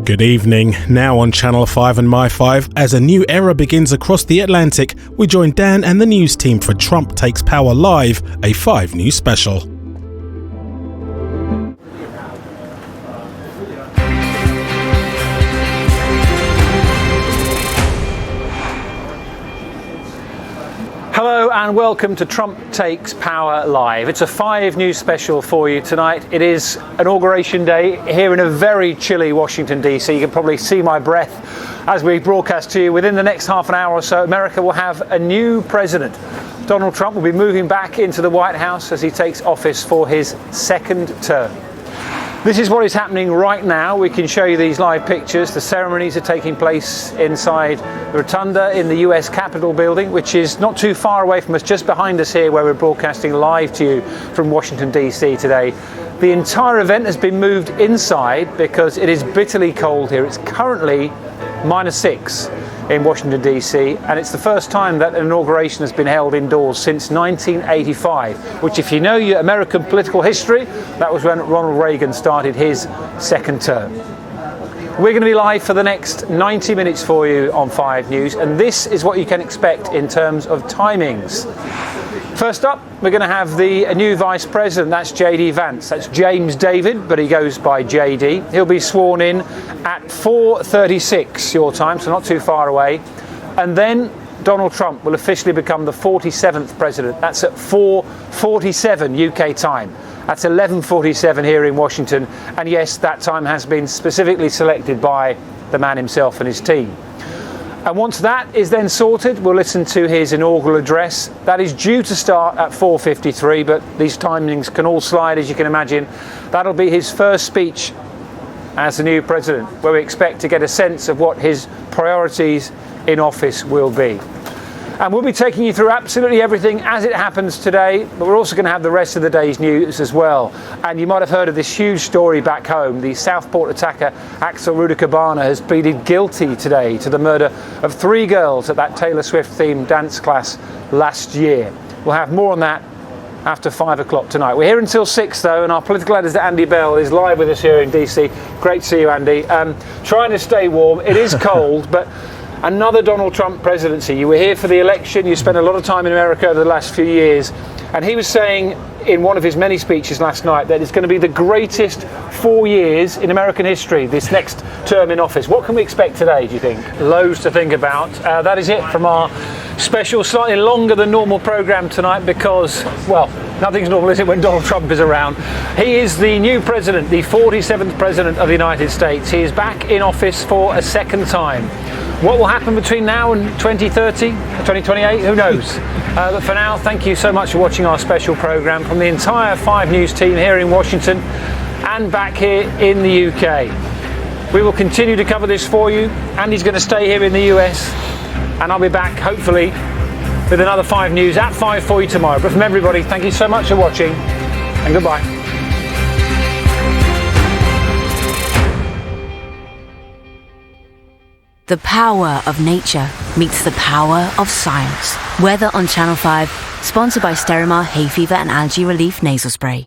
Good evening. Now on Channel 5 and My 5, as a new era begins across the Atlantic, we join Dan and the news team for Trump Takes Power Live, a 5 News special. Hello and welcome to Trump Takes Power Live. It's a 5 News special for you tonight. It is Inauguration Day here in a very chilly Washington, D.C. You can probably see my breath as we broadcast to you. Within the next half an hour or so, America will have a new president. Donald Trump will be moving back into the White House as he takes office for his second term. This is what is happening right now. We can show you these live pictures. The ceremonies are taking place inside the rotunda in the US Capitol building, which is not too far away from us, just behind us here where we're broadcasting live to you from Washington, D.C. today. The entire event has been moved inside because it is bitterly cold here. It's currently -6 in Washington, D.C. and it's the first time that an inauguration has been held indoors since 1985, which, if you know your American political history, that was when Ronald Reagan started his second term. We're going to be live for the next 90 minutes for you on 5 News, and this is what you can expect in terms of timings. First up, we're going to have a new Vice President. That's J.D. Vance. That's James David, but he goes by J.D. He'll be sworn in at 4:36 your time, so not too far away. And then Donald Trump will officially become the 47th president. That's at 4:47 UK time. That's 11:47 here in Washington. And yes, that time has been specifically selected by the man himself and his team. And once that is then sorted, we'll listen to his inaugural address. That is due to start at 4:53, but these timings can all slide, as you can imagine. That'll be his first speech as the new president, where we expect to get a sense of what his priorities in office will be. And we'll be taking you through absolutely everything as it happens today, but we're also going to have the rest of the day's news as well. And you might have heard of this huge story back home. The Southport attacker, Axel Rudakabana, has pleaded guilty today to the murder of 3 girls at that Taylor Swift-themed dance class last year. We'll have more on that after 5 o'clock tonight. We're here until 6 though, and our political editor Andy Bell is live with us here in DC. Great to see you, Andy. Trying to stay warm. It is cold, but another Donald Trump presidency. You were here for the election. You spent a lot of time in America over the last few years. And he was saying in one of his many speeches last night that it's going to be the greatest 4 years in American history, this next term in office. What can we expect today, do you think? Loads to think about. That is it from our special, slightly longer than normal programme tonight because, well, nothing's normal, is it, when Donald Trump is around? He is the new president, the 47th president of the United States. He is back in office for a second time. What will happen between now and 2030, 2028? Who knows? But for now, thank you so much for watching our special programme from the entire 5 News team here in Washington and back here in the UK. We will continue to cover this for you. Andy's going to stay here in the US, and I'll be back, hopefully, with another 5 News at 5 for you tomorrow. But from everybody, thank you so much for watching, and goodbye. The power of nature meets the power of science. Weather on Channel 5, sponsored by Sterimar Hay Fever and Allergy Relief Nasal Spray.